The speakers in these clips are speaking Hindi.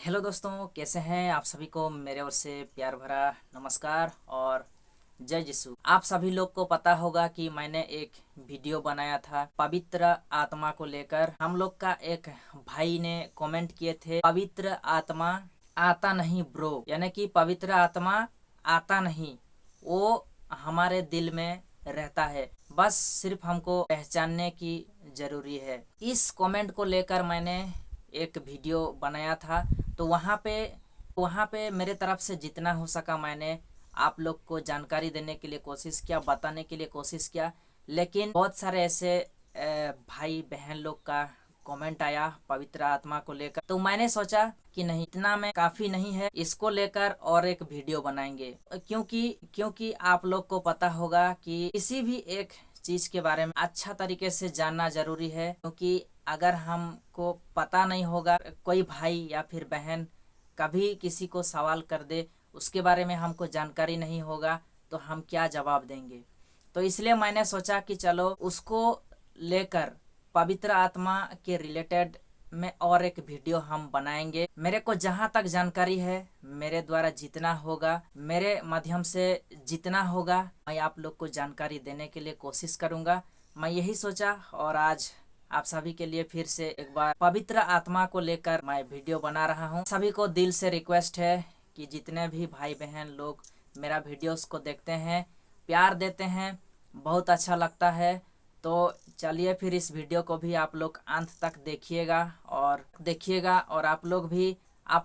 हेलो दोस्तों, कैसे हैं आप सभी को मेरे ओर से प्यार भरा नमस्कार और जय यीशु। आप सभी लोग को पता होगा कि मैंने एक वीडियो बनाया था पवित्र आत्मा को लेकर। हम लोग का एक भाई ने कमेंट किए थे, पवित्र आत्मा आता नहीं ब्रो, यानी कि पवित्र आत्मा आता नहीं, वो हमारे दिल में रहता है, बस सिर्फ हमको पहचानने की जरूरी है। इस कमेंट को लेकर मैंने एक वीडियो बनाया था। तो वहाँ पे मेरे तरफ से जितना हो सका मैंने आप लोग को जानकारी देने के लिए कोशिश किया, बताने के लिए कोशिश किया। लेकिन बहुत सारे ऐसे भाई बहन लोग का कमेंट आया पवित्र आत्मा को लेकर, तो मैंने सोचा कि नहीं, इतना में काफी नहीं है, इसको लेकर और एक वीडियो बनाएंगे। क्योंकि आप लोग को पता होगा कि किसी भी एक चीज के बारे में अच्छा तरीके से जानना जरूरी है। क्योंकि अगर हमको पता नहीं होगा, कोई भाई या फिर बहन कभी किसी को सवाल कर दे, उसके बारे में हमको जानकारी नहीं होगा, तो हम क्या जवाब देंगे। तो इसलिए मैंने सोचा कि चलो उसको लेकर पवित्र आत्मा के रिलेटेड में और एक वीडियो हम बनाएंगे। मेरे को जहाँ तक जानकारी है, मेरे द्वारा जितना होगा, मेरे माध्यम से जितना होगा, मैं आप लोग को जानकारी देने के लिए कोशिश करूँगा। मैं यही सोचा और आज आप सभी के लिए फिर से एक बार पवित्र आत्मा को लेकर मैं वीडियो बना रहा हूँ। सभी को दिल से रिक्वेस्ट है कि जितने भी भाई बहन लोग मेरा वीडियोस को देखते हैं, प्यार देते हैं, बहुत अच्छा लगता है। तो चलिए फिर इस वीडियो को भी आप लोग अंत तक देखिएगा और आप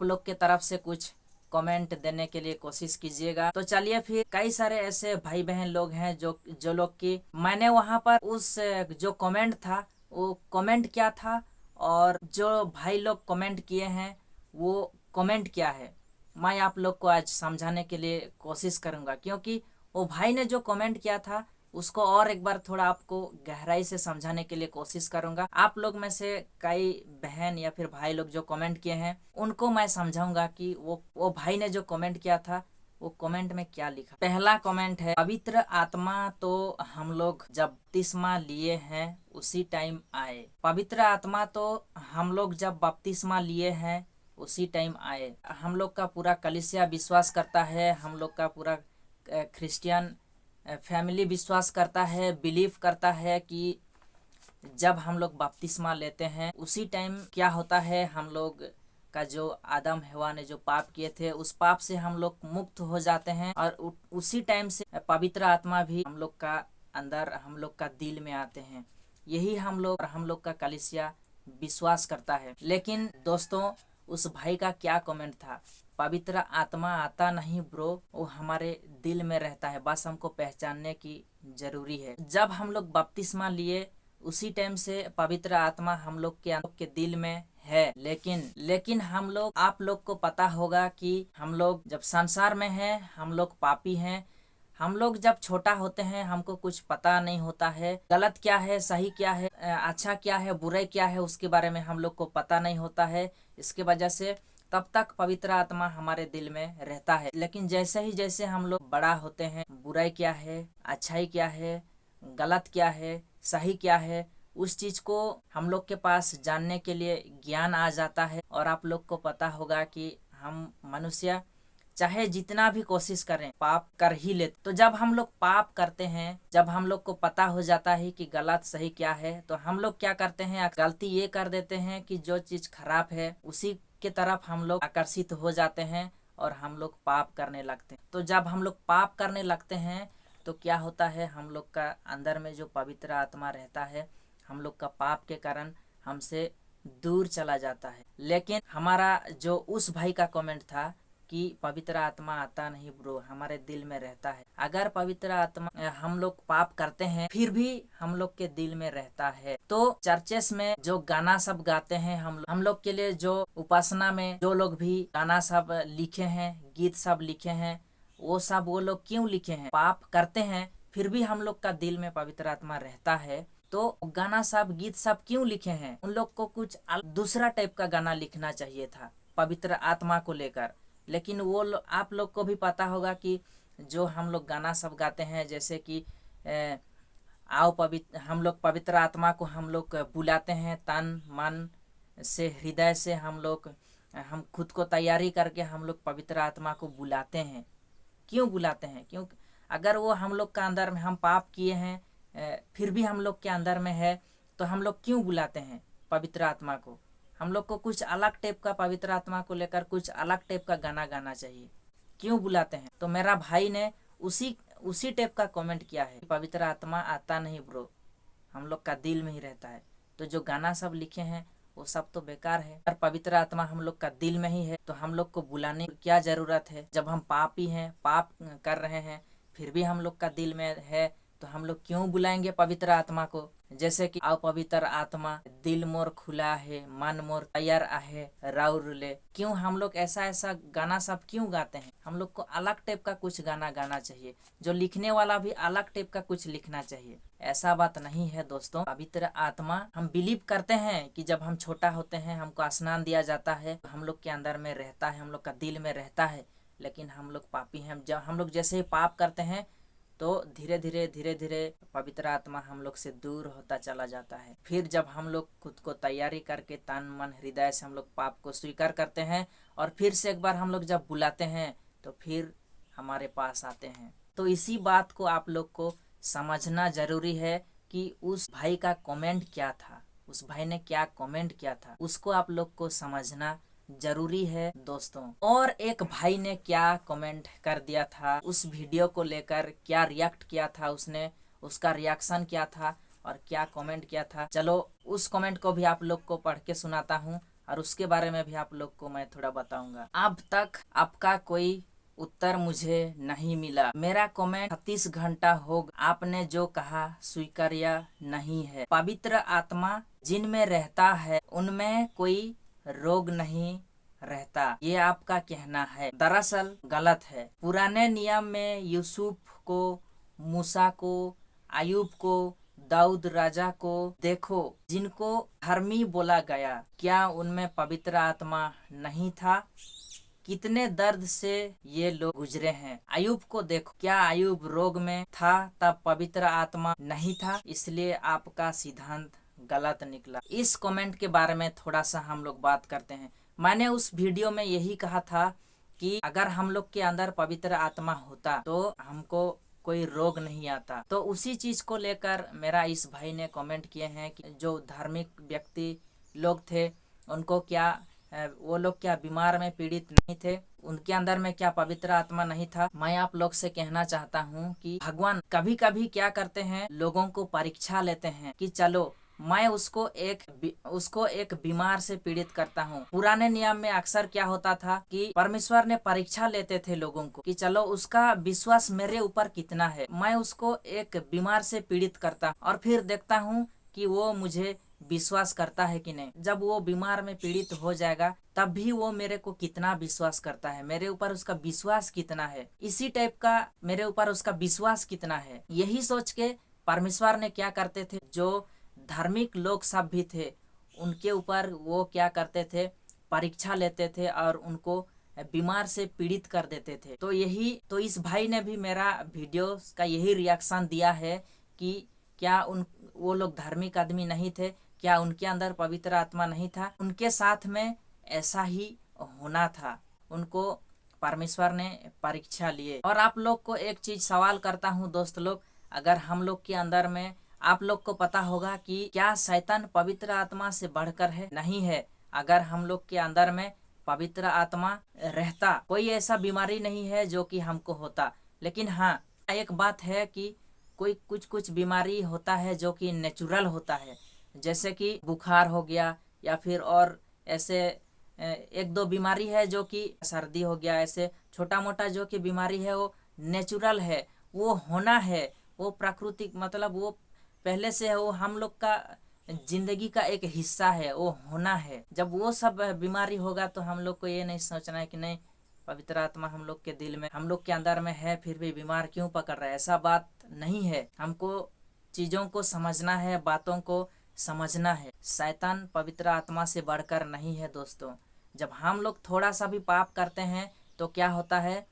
लोग के तरफ से कुछ कमेंट देने के लिए कोशिश कीजिएगा। तो चलिए फिर, कई सारे ऐसे भाई बहन लोग हैं जो जो लोग की मैंने वहां पर उस जो कमेंट था वो कमेंट क्या था और जो भाई लोग कमेंट किए हैं वो कमेंट क्या है, मैं आप लोग को आज समझाने के लिए कोशिश करूंगा। क्योंकि वो भाई ने जो कमेंट किया था उसको और एक बार थोड़ा आपको गहराई से समझाने के लिए कोशिश करूंगा। आप लोग में से कई बहन या फिर भाई लोग जो कमेंट किए हैं उनको मैं समझाऊंगा कि वो भाई ने जो कमेंट किया था वो कमेंट में क्या लिखा। पहला कमेंट है, पवित्र आत्मा तो हम लोग जब बपतिस्मा लिए हैं उसी टाइम आए। पवित्र आत्मा तो हम लोग जब बपतिस्मा लिए हैं उसी टाइम आए। हम लोग का पूरा कलीसिया विश्वास करता है, हम लोग का पूरा क्रिश्चियन फैमिली विश्वास करता है, बिलीव करता है कि जब हम लोग बपतिस्मा लेते हैं उसी टाइम क्या होता है, हम लोग का जो आदम हवा ने जो पाप किए थे उस पाप से हम लोग मुक्त हो जाते हैं और उसी टाइम से पवित्र आत्मा भी हम लोग का अंदर, हम लोग का दिल में आते हैं। यही हम लोग का कलीसिया विश्वास करता है। लेकिन दोस्तों, उस भाई का क्या कमेंट था, पवित्र आत्मा आता नहीं ब्रो, वो हमारे दिल में रहता है, बस हमको पहचानने की जरूरी है। जब हम लोग बपतिस्मा लिए उसी टाइम से पवित्र आत्मा हम लोग के दिल में है। लेकिन आप लोग को पता होगा कि हम लोग जब संसार में हैं, हम लोग पापी हैं। हम लोग जब छोटा होते हैं हमको कुछ पता नहीं होता है, गलत क्या है सही क्या है, अच्छा क्या है बुराई क्या है, उसके बारे में हम लोग को पता नहीं होता है। इसके वजह से तब तक पवित्र आत्मा हमारे दिल में रहता है। लेकिन जैसे हम लोग बड़ा होते हैं, बुराई क्या है, अच्छाई क्या है, गलत क्या है, सही क्या है, उस चीज को हम लोग के पास जानने के लिए ज्ञान आ जाता है। और आप लोग को पता होगा कि हम मनुष्य चाहे जितना भी कोशिश करें पाप कर ही लेते। तो जब हम लोग पाप करते हैं, जब हम लोग को पता हो जाता है कि गलत सही क्या है, तो हम लोग क्या करते हैं, गलती ये कर देते हैं कि जो चीज खराब है उसी के तरफ हम लोग आकर्षित हो जाते हैं और हम लोग पाप करने लगते हैं। तो जब हम लोग पाप करने लगते हैं तो क्या होता है, हम लोग का अंदर में जो पवित्र आत्मा रहता है हम लोग का पाप के कारण हमसे दूर चला जाता है। लेकिन हमारा जो उस भाई का कमेंट था कि पवित्र आत्मा आता नहीं ब्रो, हमारे दिल में रहता है। अगर पवित्र आत्मा, हम लोग पाप करते हैं फिर भी हम लोग के दिल में रहता है। तो चर्चेस में जो गाना सब गाते हैं, हम लोग के लिए जो उपासना में जो लोग भी गाना सब लिखे हैं, गीत सब लिखे हैं, वो लोग क्यों लिखे हैं, पाप करते हैं फिर भी हम लोग का दिल में पवित्र आत्मा रहता है। तो गाना सब गीत सब क्यों लिखे हैं, उन लोग को कुछ दूसरा टाइप का गाना लिखना चाहिए था पवित्र आत्मा को लेकर। लेकिन आप लोग को भी पता होगा कि जो हम लोग गाना सब गाते हैं, जैसे कि हम लोग पवित्र आत्मा को हम लोग बुलाते हैं तन मन से, हृदय से हम लोग हम खुद को तैयारी करके हम लोग पवित्र आत्मा को बुलाते हैं। क्यों बुलाते हैं? क्योंकि अगर वो हम लोग का अंदर में हम पाप किए हैं फिर भी हम लोग के अंदर में है, तो हम लोग क्यों बुलाते हैं पवित्र आत्मा को? हम लोग को कुछ अलग टाइप का पवित्र आत्मा को लेकर कुछ अलग टाइप का गाना गाना चाहिए। क्यों बुलाते हैं? तो मेरा भाई ने उसी टाइप का कमेंट किया है, पवित्र आत्मा आता नहीं ब्रो, हम लोग का दिल में ही रहता है। तो जो गाना सब लिखे हैं वो सब तो बेकार है। अगर पवित्र आत्मा हम लोग का दिल में ही है तो हम लोग को बुलाने की क्या जरूरत है? जब हम पापी हैं, पाप कर रहे हैं, फिर भी हम लोग का दिल में है, तो हम लोग क्यों बुलाएंगे पवित्र आत्मा को? जैसे कि आओ पवित्र आत्मा, दिल मोर खुला है, मन मोर तैयार आहे राउर ले। क्यों हम लोग ऐसा गाना सब क्यों गाते हैं? हम लोग को अलग टाइप का कुछ गाना गाना चाहिए। जो लिखने वाला भी अलग टाइप का कुछ लिखना चाहिए। ऐसा बात नहीं है दोस्तों। पवित्र आत्मा हम बिलीव करते हैं कि जब हम छोटा होते हैं हमको स्नान दिया जाता है, हम लोग के अंदर में रहता है, हम लोग का दिल में रहता है। लेकिन हम लोग पापी हैं। जब हम लोग जैसे ही पाप करते हैं तो धीरे धीरे पवित्र आत्मा हम लोग से दूर होता चला जाता है। फिर जब हम लोग खुद को तैयारी करके तन मन हृदय से हम लोग पाप को स्वीकार करते हैं और फिर से एक बार हम लोग जब बुलाते हैं तो फिर हमारे पास आते हैं। तो इसी बात को आप लोग को समझना जरूरी है कि उस भाई का कमेंट क्या था, उस भाई ने क्या कमेंट किया था, उसको आप लोग को समझना जरूरी है दोस्तों। और एक भाई ने क्या कमेंट कर दिया था, उस वीडियो को लेकर क्या रिएक्ट किया था उसने, उसका रिएक्शन क्या था और क्या कमेंट किया था, चलो उस कमेंट को भी आप लोग को पढ़ के सुनाता हूँ और उसके बारे में भी आप लोग को मैं थोड़ा बताऊंगा। अब तक आपका कोई उत्तर मुझे नहीं मिला। मेरा कमेंट 36 घंटा हो गया, आपने जो कहा स्वीकार्य नहीं है। पवित्र आत्मा जिनमें रहता है उनमें कोई रोग नहीं रहता, ये आपका कहना है। दरअसल गलत है। पुराने नियम में यूसुफ को, मूसा को, अयूब को, दाऊद राजा को देखो, जिनको धर्मी बोला गया, क्या उनमें पवित्र आत्मा नहीं था? कितने दर्द से ये लोग गुजरे हैं। अयूब को देखो, क्या अयूब रोग में था तब पवित्र आत्मा नहीं था? इसलिए आपका सिद्धांत गलत निकला। इस कमेंट के बारे में थोड़ा सा हम लोग बात करते हैं। मैंने उस वीडियो में यही कहा था कि अगर हम लोग के अंदर पवित्र आत्मा होता तो हमको कोई रोग नहीं आता। तो उसी चीज को लेकर मेरा इस भाई ने कमेंट किए हैं कि जो धार्मिक व्यक्ति लोग थे उनको क्या वो लोग क्या बीमार में पीड़ित नहीं थे? उनके अंदर में क्या पवित्र आत्मा नहीं था? मैं आप लोग से कहना चाहता हूँ कि भगवान कभी कभी क्या करते हैं, लोगों को परीक्षा लेते हैं कि चलो मैं उसको एक बीमार से पीड़ित करता हूँ। पुराने नियम में अक्सर क्या होता था कि परमेश्वर ने परीक्षा लेते थे लोगों को कि चलो उसका विश्वास मेरे ऊपर कितना है, मैं उसको एक बीमार से पीड़ित करता और फिर देखता हूँ कि वो मुझे विश्वास करता है कि नहीं। जब वो बीमार में पीड़ित हो जाएगा तब भी वो मेरे को कितना विश्वास करता है, मेरे ऊपर उसका विश्वास कितना है, इसी टाइप का मेरे ऊपर उसका विश्वास कितना है। यही सोच के परमेश्वर ने क्या करते थे, जो धार्मिक लोग सब भी थे उनके ऊपर वो क्या करते थे, परीक्षा लेते थे और उनको बीमार से पीड़ित कर देते थे। तो इस भाई ने भी मेरा वीडियो का यही रिएक्शन दिया है कि क्या वो लोग धार्मिक आदमी नहीं थे? क्या उनके अंदर पवित्र आत्मा नहीं था? उनके साथ में ऐसा ही होना था, उनको परमेश्वर ने परीक्षा लिए। और आप लोग को एक चीज सवाल करता हूँ दोस्त लोग, अगर हम लोग के अंदर में, आप लोग को पता होगा कि क्या शैतान पवित्र आत्मा से बढ़कर है? नहीं है। अगर हम लोग के अंदर में पवित्र आत्मा रहता, कोई ऐसा बीमारी नहीं है जो कि हमको होता। लेकिन हाँ, एक बात है कि कोई कुछ बीमारी होता है जो कि नेचुरल होता है, जैसे कि बुखार हो गया या फिर और ऐसे एक दो बीमारी है जो कि सर्दी हो गया, ऐसे छोटा मोटा जो कि बीमारी है वो नेचुरल है, वो होना है, वो प्राकृतिक, मतलब वो पहले से है, वो हम लोग का जिंदगी का एक हिस्सा है, वो होना है। जब वो सब बीमारी होगा तो हम लोग को ये नहीं सोचना है कि नहीं पवित्र आत्मा हम लोग के दिल में, हम लोग के अंदर में है, फिर भी बीमार क्यों पकड़ रहा है। ऐसा बात नहीं है। हमको चीजों को समझना है, बातों को समझना है। शैतान पवित्र आत्मा से बढ़कर नहीं है दोस्तों। जब हम लोग थोड़ा सा भी पाप करते हैं तो क्या होता है,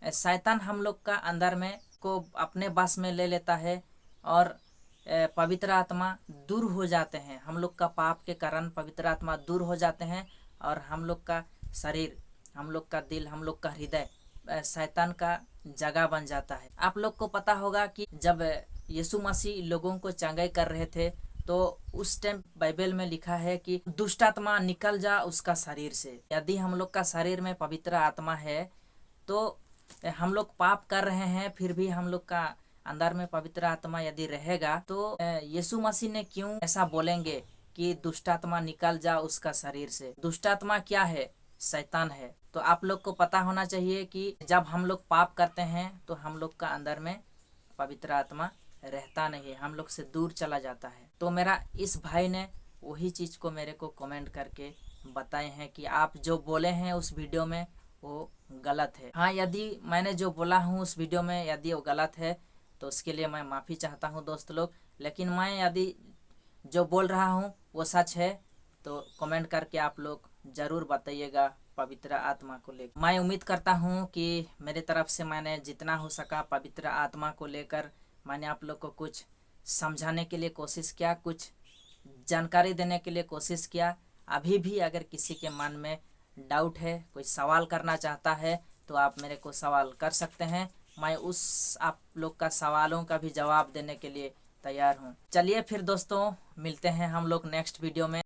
शैतान हम लोग का अंदर में को अपने बस में ले लेता है और पवित्र आत्मा दूर हो जाते हैं। हम लोग का पाप के कारण पवित्र आत्मा दूर हो जाते हैं और हम लोग का शरीर, हम लोग का दिल, हम लोग का हृदय शैतान का जगह बन जाता है। आप लोग को पता होगा कि जब यीशु मसीह लोगों को चंगाई कर रहे थे तो उस टाइम बाइबल में लिखा है कि दुष्ट आत्मा निकल जा उसका शरीर से। यदि हम लोग का शरीर में पवित्र आत्मा है तो हम लोग पाप कर रहे हैं, फिर भी हम लोग का अंदर में पवित्र आत्मा यदि रहेगा तो यीशु मसीह ने क्यों ऐसा बोलेंगे कि दुष्ट आत्मा निकल जा उसका शरीर से। दुष्ट आत्मा क्या है? शैतान है। तो आप लोग को पता होना चाहिए कि जब हम लोग पाप करते हैं तो हम लोग का अंदर में पवित्र आत्मा रहता नहीं, हम लोग से दूर चला जाता है। तो मेरा इस भाई ने वही चीज़ को मेरे को कमेंट करके बताए हैं कि आप जो बोले हैं उस वीडियो में वो गलत है। हाँ, यदि मैंने जो बोला हूँ उस वीडियो में यदि वो गलत है तो उसके लिए मैं माफ़ी चाहता हूँ दोस्त लोग। लेकिन मैं यदि जो बोल रहा हूँ वो सच है तो कमेंट करके आप लोग ज़रूर बताइएगा पवित्र आत्मा को लेकर। मैं उम्मीद करता हूँ कि मेरे तरफ से मैंने जितना हो सका पवित्र आत्मा को लेकर मैंने आप लोग को कुछ समझाने के लिए कोशिश किया, कुछ जानकारी देने के लिए कोशिश किया। अभी भी अगर किसी के मन में डाउट है, कोई सवाल करना चाहता है तो आप मेरे को सवाल कर सकते हैं। मैं उस आप लोग का सवालों का भी जवाब देने के लिए तैयार हूँ। चलिए फिर दोस्तों, मिलते हैं हम लोग नेक्स्ट वीडियो में।